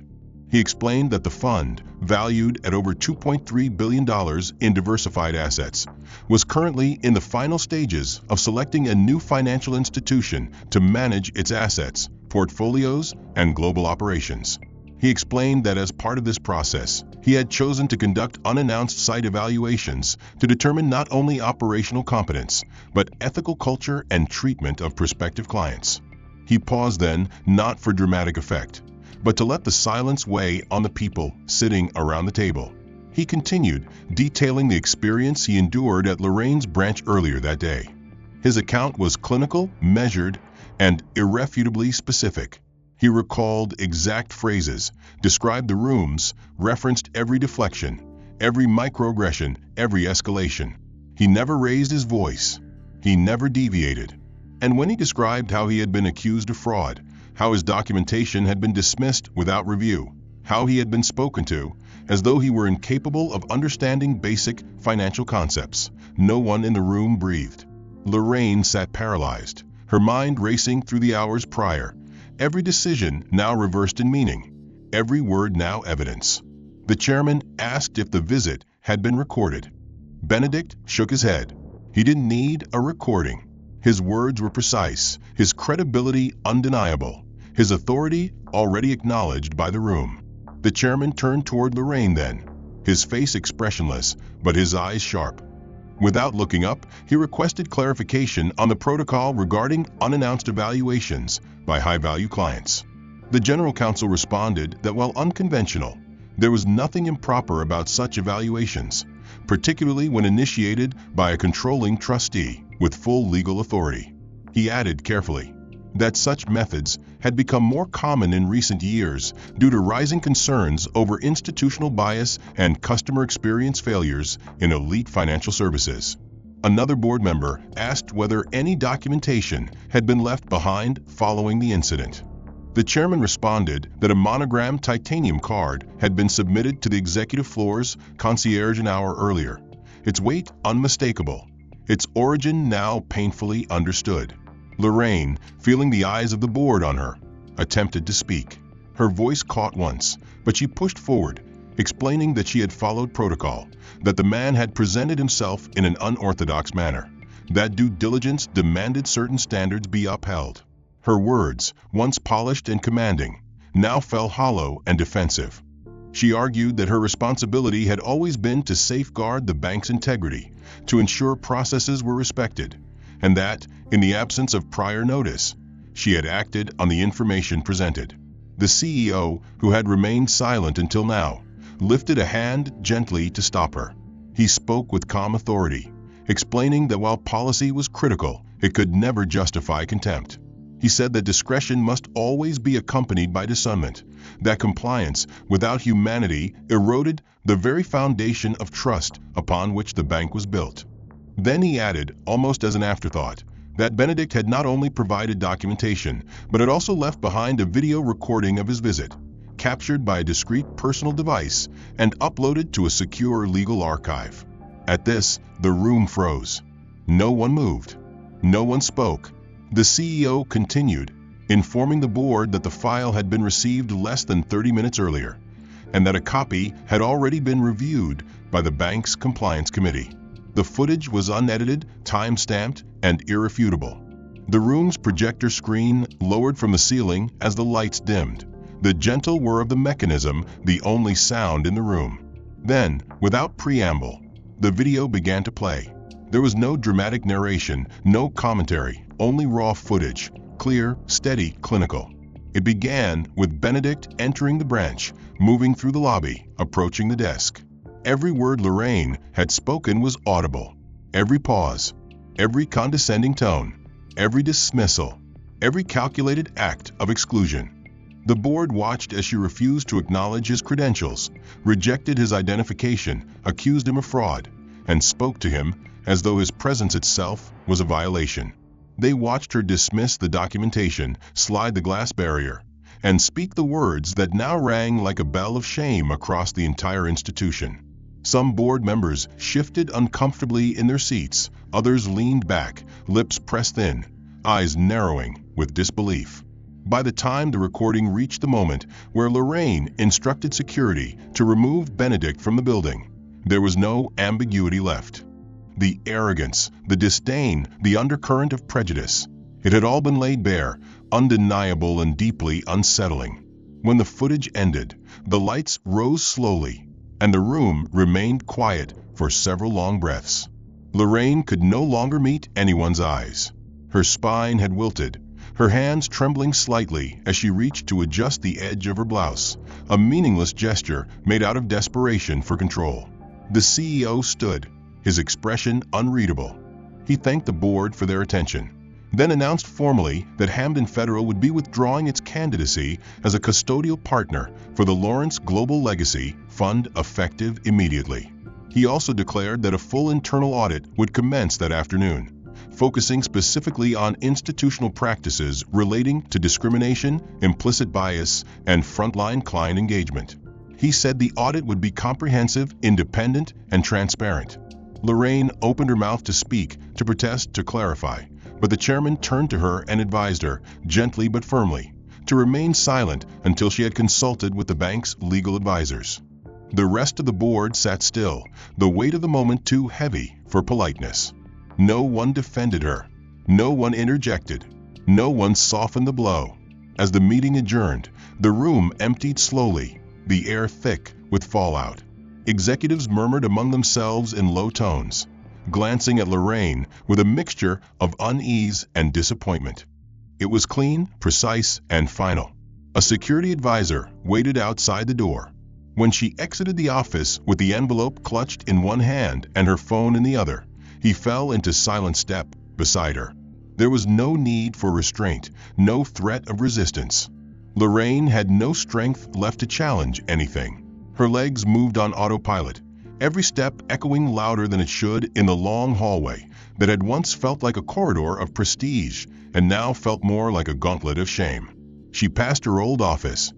He explained that the fund, valued at over $2.3 billion in diversified assets, was currently in the final stages of selecting a new financial institution to manage its assets, portfolios, and global operations. He explained that as part of this process, he had chosen to conduct unannounced site evaluations to determine not only operational competence, but ethical culture and treatment of prospective clients. He paused then, not for dramatic effect, but to let the silence weigh on the people sitting around the table. He continued, detailing the experience he endured at Lorraine's branch earlier that day. His account was clinical, measured, and irrefutably specific. He recalled exact phrases, described the rooms, referenced every deflection, every microaggression, every escalation. He never raised his voice. He never deviated. And when he described how he had been accused of fraud, how his documentation had been dismissed without review, how he had been spoken to, as though he were incapable of understanding basic financial concepts, no one in the room breathed. Lorraine sat paralyzed, her mind racing through the hours prior, every decision now reversed in meaning, every word now evidence. The chairman asked if the visit had been recorded. Benedict shook his head. He didn't need a recording. His words were precise, his credibility undeniable, his authority already acknowledged by the room. The chairman turned toward Lorraine then, his face expressionless, but his eyes sharp. Without looking up, he requested clarification on the protocol regarding unannounced evaluations by high-value clients. The general counsel responded that while unconventional, there was nothing improper about such evaluations, particularly when initiated by a controlling trustee with full legal authority. He added carefully that such methods had become more common in recent years due to rising concerns over institutional bias and customer experience failures in elite financial services. Another board member asked whether any documentation had been left behind following the incident. The chairman responded that a monogrammed titanium card had been submitted to the executive floor's concierge an hour earlier, its weight unmistakable, its origin now painfully understood. Lorraine, feeling the eyes of the board on her, attempted to speak. Her voice caught once, but she pushed forward, explaining that she had followed protocol, that the man had presented himself in an unorthodox manner, that due diligence demanded certain standards be upheld. Her words, once polished and commanding, now fell hollow and defensive. She argued that her responsibility had always been to safeguard the bank's integrity, to ensure processes were respected, and that, in the absence of prior notice, she had acted on the information presented. The CEO, who had remained silent until now, lifted a hand gently to stop her. He spoke with calm authority, explaining that while policy was critical, it could never justify contempt. He said that discretion must always be accompanied by discernment, that compliance without humanity eroded the very foundation of trust upon which the bank was built. Then he added, almost as an afterthought, that Benedict had not only provided documentation, but had also left behind a video recording of his visit, captured by a discreet personal device and uploaded to a secure legal archive. At this, the room froze. No one moved. No one spoke. The CEO continued, informing the board that the file had been received less than 30 minutes earlier, and that a copy had already been reviewed by the bank's compliance committee. The footage was unedited, time-stamped, and irrefutable. The room's projector screen lowered from the ceiling as the lights dimmed, the gentle whir of the mechanism the only sound in the room. Then, without preamble, the video began to play. There was no dramatic narration, no commentary, only raw footage, clear, steady, clinical. It began with Benedict entering the branch, moving through the lobby, approaching the desk. Every word Lorraine had spoken was audible. Every pause, every condescending tone, every dismissal, every calculated act of exclusion. The board watched as she refused to acknowledge his credentials, rejected his identification, accused him of fraud, and spoke to him as though his presence itself was a violation. They watched her dismiss the documentation, slide the glass barrier, and speak the words that now rang like a bell of shame across the entire institution. Some board members shifted uncomfortably in their seats, others leaned back, lips pressed in, eyes narrowing with disbelief. By the time the recording reached the moment where Lorraine instructed security to remove Benedict from the building, there was no ambiguity left. The arrogance, the disdain, the undercurrent of prejudice, it had all been laid bare, undeniable and deeply unsettling. When the footage ended, the lights rose slowly, and the room remained quiet for several long breaths. Lorraine could no longer meet anyone's eyes. Her spine had wilted, her hands trembling slightly as she reached to adjust the edge of her blouse, a meaningless gesture made out of desperation for control. The CEO stood, his expression unreadable. He thanked the board for their attention, then announced formally that Hamden Federal would be withdrawing its candidacy as a custodial partner for the Lawrence Global Legacy Fund effective immediately. He also declared that a full internal audit would commence that afternoon, focusing specifically on institutional practices relating to discrimination, implicit bias, and frontline client engagement. He said the audit would be comprehensive, independent, and transparent. Lorraine opened her mouth to speak, to protest, to clarify, but the chairman turned to her and advised her, gently but firmly, to remain silent until she had consulted with the bank's legal advisors. The rest of the board sat still, the weight of the moment too heavy for politeness. No one defended her. No one interjected. No one softened the blow. As the meeting adjourned, the room emptied slowly, the air thick with fallout. Executives murmured among themselves in low tones, glancing at Lorraine with a mixture of unease and disappointment. It was clean, precise, and final. A security advisor waited outside the door. When she exited the office with the envelope clutched in one hand and her phone in the other, he fell into silent step beside her. There was no need for restraint, no threat of resistance. Lorraine had no strength left to challenge anything. Her legs moved on autopilot, every step echoing louder than it should in the long hallway, that had once felt like a corridor of prestige and now felt more like a gauntlet of shame. She passed her old office.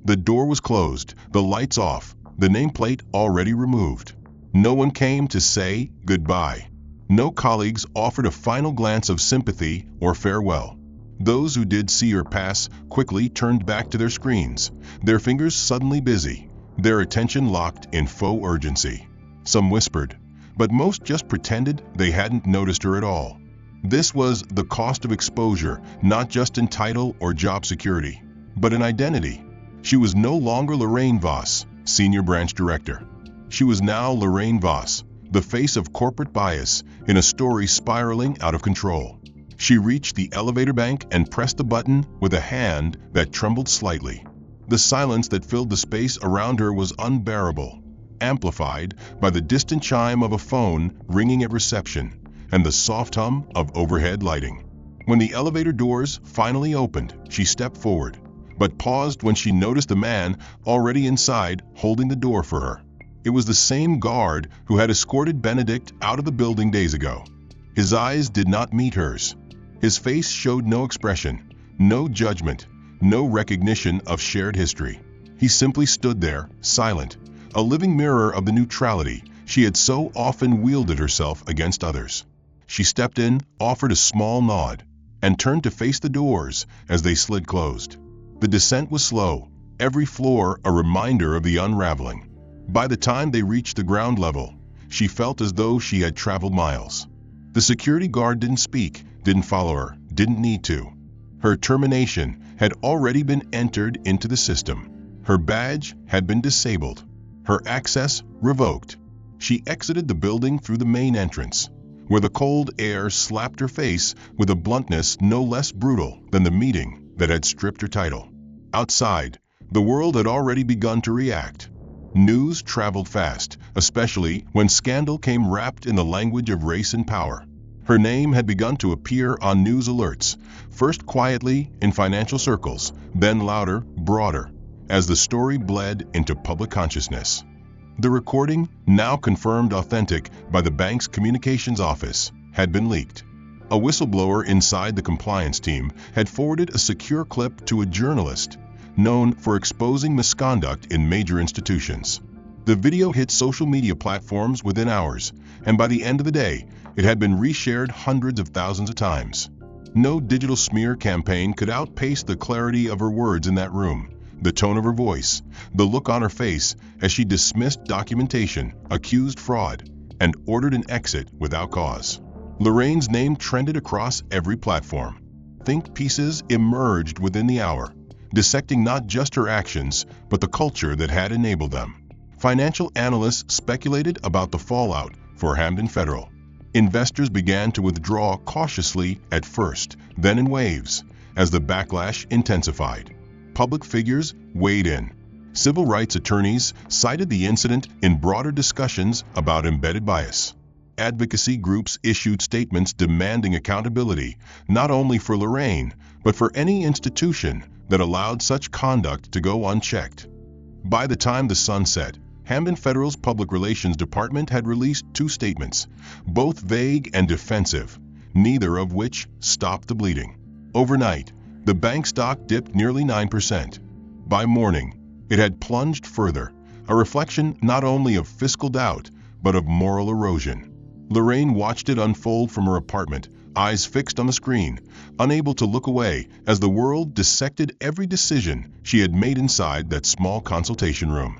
The door was closed, the lights off, the nameplate already removed. No one came to say goodbye. No colleagues offered a final glance of sympathy or farewell. Those who did see her pass quickly turned back to their screens, their fingers suddenly busy, their attention locked in faux urgency. Some whispered, but most just pretended they hadn't noticed her at all. This was the cost of exposure, not just in title or job security, but in identity. She was no longer Lorraine Voss, Senior Branch Director. She was now Lorraine Voss, the face of corporate bias in a story spiraling out of control. She reached the elevator bank and pressed the button with a hand that trembled slightly. The silence that filled the space around her was unbearable, amplified by the distant chime of a phone ringing at reception and the soft hum of overhead lighting. When the elevator doors finally opened, she stepped forward, but paused when she noticed a man already inside holding the door for her. It was the same guard who had escorted Benedict out of the building days ago. His eyes did not meet hers. His face showed no expression, no judgment, no recognition of shared history. He simply stood there, silent, a living mirror of the neutrality she had so often wielded herself against others. She stepped in, offered a small nod, and turned to face the doors as they slid closed. The descent was slow, every floor a reminder of the unraveling. By the time they reached the ground level, she felt as though she had traveled miles. The security guard didn't speak, didn't follow her, didn't need to. Her termination had already been entered into the system. Her badge had been disabled, her access revoked. She exited the building through the main entrance, where the cold air slapped her face with a bluntness no less brutal than the meeting that had stripped her title. Outside, the world had already begun to react. News traveled fast, especially when scandal came wrapped in the language of race and power. Her name had begun to appear on news alerts, first quietly in financial circles, then louder, broader, as the story bled into public consciousness. The recording, now confirmed authentic by the bank's communications office, had been leaked. A whistleblower inside the compliance team had forwarded a secure clip to a journalist known for exposing misconduct in major institutions. The video hit social media platforms within hours, and by the end of the day, it had been reshared hundreds of thousands of times. No digital smear campaign could outpace the clarity of her words in that room, the tone of her voice, the look on her face as she dismissed documentation, accused fraud, and ordered an exit without cause. Lorraine's name trended across every platform. Think pieces emerged within the hour, dissecting not just her actions, but the culture that had enabled them. Financial analysts speculated about the fallout for Hamden Federal. Investors began to withdraw cautiously at first, then in waves, as the backlash intensified. Public figures weighed in. Civil rights attorneys cited the incident in broader discussions about embedded bias. Advocacy groups issued statements demanding accountability, not only for Lorraine, but for any institution that allowed such conduct to go unchecked. By the time the sun set, Hamden Federal's Public Relations Department had released two statements, both vague and defensive, neither of which stopped the bleeding. Overnight, the bank stock dipped nearly 9%. By morning, it had plunged further, a reflection not only of fiscal doubt, but of moral erosion. Lorraine watched it unfold from her apartment, eyes fixed on the screen, unable to look away as the world dissected every decision she had made inside that small consultation room.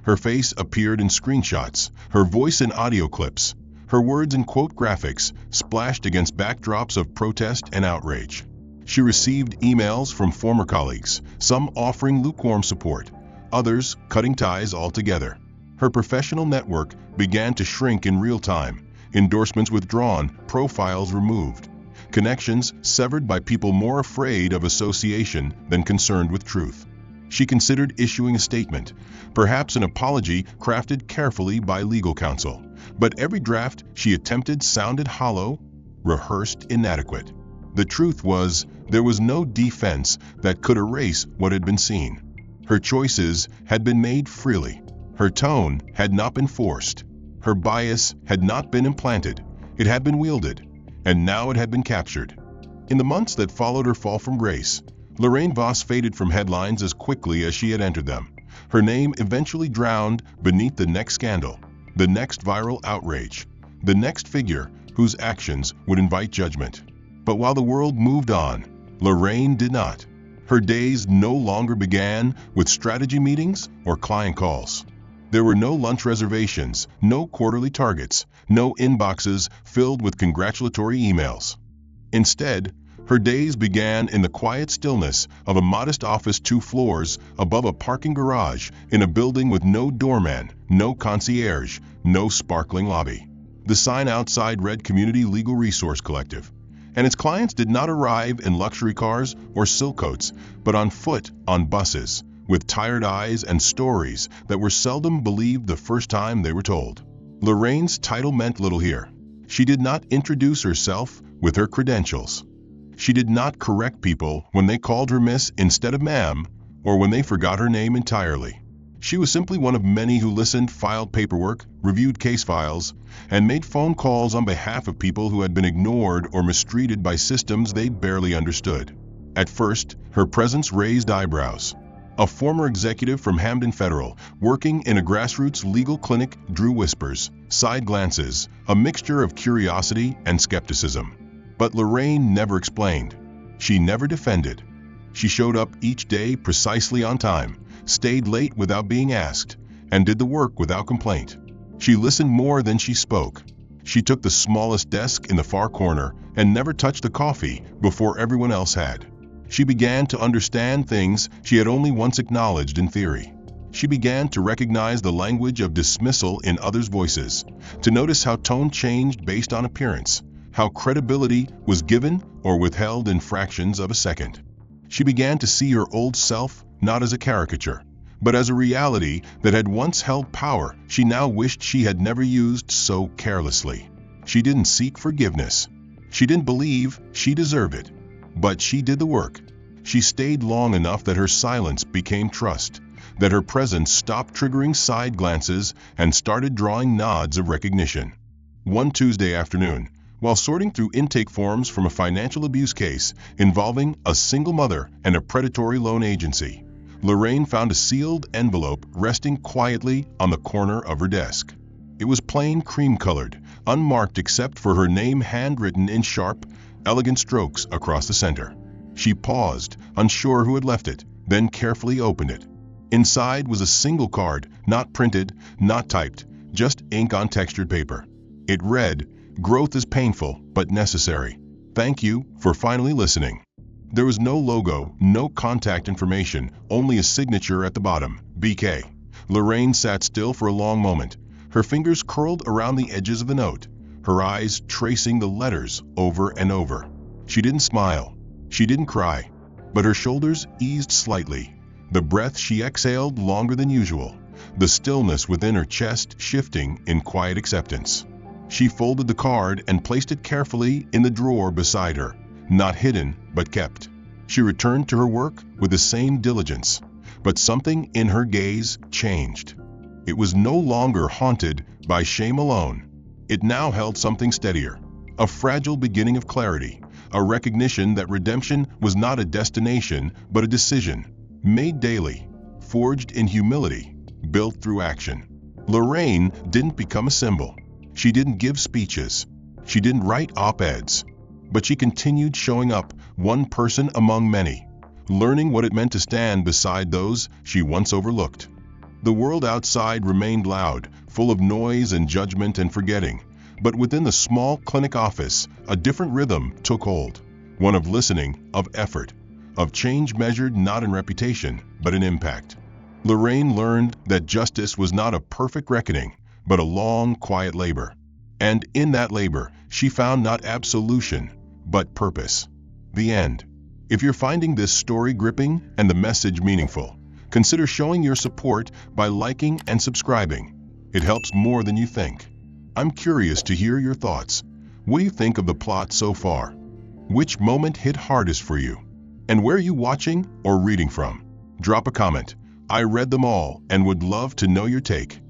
Her face appeared in screenshots, her voice in audio clips, her words in quote graphics splashed against backdrops of protest and outrage. She received emails from former colleagues, some offering lukewarm support, others cutting ties altogether. Her professional network began to shrink in real time, endorsements withdrawn, profiles removed, connections severed by people more afraid of association than concerned with truth. She considered issuing a statement, perhaps an apology crafted carefully by legal counsel, but every draft she attempted sounded hollow, rehearsed inadequate. The truth was, there was no defense that could erase what had been seen. Her choices had been made freely. Her tone had not been forced. Her bias had not been implanted. It had been wielded, and now it had been captured. In the months that followed her fall from grace, Lorraine Voss faded from headlines as quickly as she had entered them. Her name eventually drowned beneath the next scandal, the next viral outrage, the next figure whose actions would invite judgment. But while the world moved on, Lorraine did not. Her days no longer began with strategy meetings or client calls. There were no lunch reservations, no quarterly targets, no inboxes filled with congratulatory emails. Instead, her days began in the quiet stillness of a modest office 2 floors above a parking garage in a building with no doorman, no concierge, no sparkling lobby. The sign outside read Community Legal Resource Collective, and its clients did not arrive in luxury cars or silk coats, but on foot, on buses, with tired eyes and stories that were seldom believed the first time they were told. Lorraine's title meant little here. She did not introduce herself with her credentials. She did not correct people when they called her Miss instead of Ma'am, or when they forgot her name entirely. She was simply one of many who listened, filed paperwork, reviewed case files, and made phone calls on behalf of people who had been ignored or mistreated by systems they barely understood. At first, her presence raised eyebrows. A former executive from Hamden Federal, working in a grassroots legal clinic, drew whispers, side glances, a mixture of curiosity and skepticism. But Lorraine never explained. She never defended. She showed up each day precisely on time, stayed late without being asked, and did the work without complaint. She listened more than she spoke. She took the smallest desk in the far corner and never touched the coffee before everyone else had. She began to understand things she had only once acknowledged in theory. She began to recognize the language of dismissal in others' voices, to notice how tone changed based on appearance, how credibility was given or withheld in fractions of a second. She began to see her old self not as a caricature, but as a reality that had once held power she now wished she had never used so carelessly. She didn't seek forgiveness. She didn't believe she deserved it. But she did the work. She stayed long enough that her silence became trust, that her presence stopped triggering side glances and started drawing nods of recognition. One Tuesday afternoon, while sorting through intake forms from a financial abuse case involving a single mother and a predatory loan agency, Lorraine found a sealed envelope resting quietly on the corner of her desk. It was plain cream-colored, unmarked except for her name handwritten in sharp, elegant strokes across the center. She paused, unsure who had left it, then carefully opened it. Inside was a single card, not printed, not typed, just ink on textured paper. It read, "Growth is painful, but necessary. Thank you for finally listening." There was no logo, no contact information, only a signature at the bottom, BK. Lorraine sat still for a long moment, her fingers curled around the edges of the note, her eyes tracing the letters over and over. She didn't smile. She didn't cry. But her shoulders eased slightly, the breath she exhaled longer than usual, the stillness within her chest shifting in quiet acceptance. She folded the card and placed it carefully in the drawer beside her, not hidden, but kept. She returned to her work with the same diligence, but something in her gaze changed. It was no longer haunted by shame alone. It now held something steadier, a fragile beginning of clarity, a recognition that redemption was not a destination but a decision, made daily, forged in humility, built through action. Lorraine didn't become a symbol. She didn't give speeches. She didn't write op-eds. But she continued showing up, one person among many, learning what it meant to stand beside those she once overlooked. The world outside remained loud, full of noise and judgment and forgetting, but within the small clinic office, a different rhythm took hold, one of listening, of effort, of change measured not in reputation, but in impact. Lorraine learned that justice was not a perfect reckoning, but a long, quiet labor. And in that labor, she found not absolution, but purpose. The end. If you're finding this story gripping and the message meaningful, consider showing your support by liking and subscribing. It helps more than you think. I'm curious to hear your thoughts. What do you think of the plot so far? Which moment hit hardest for you? And where are you watching or reading from? Drop a comment. I read them all and would love to know your take.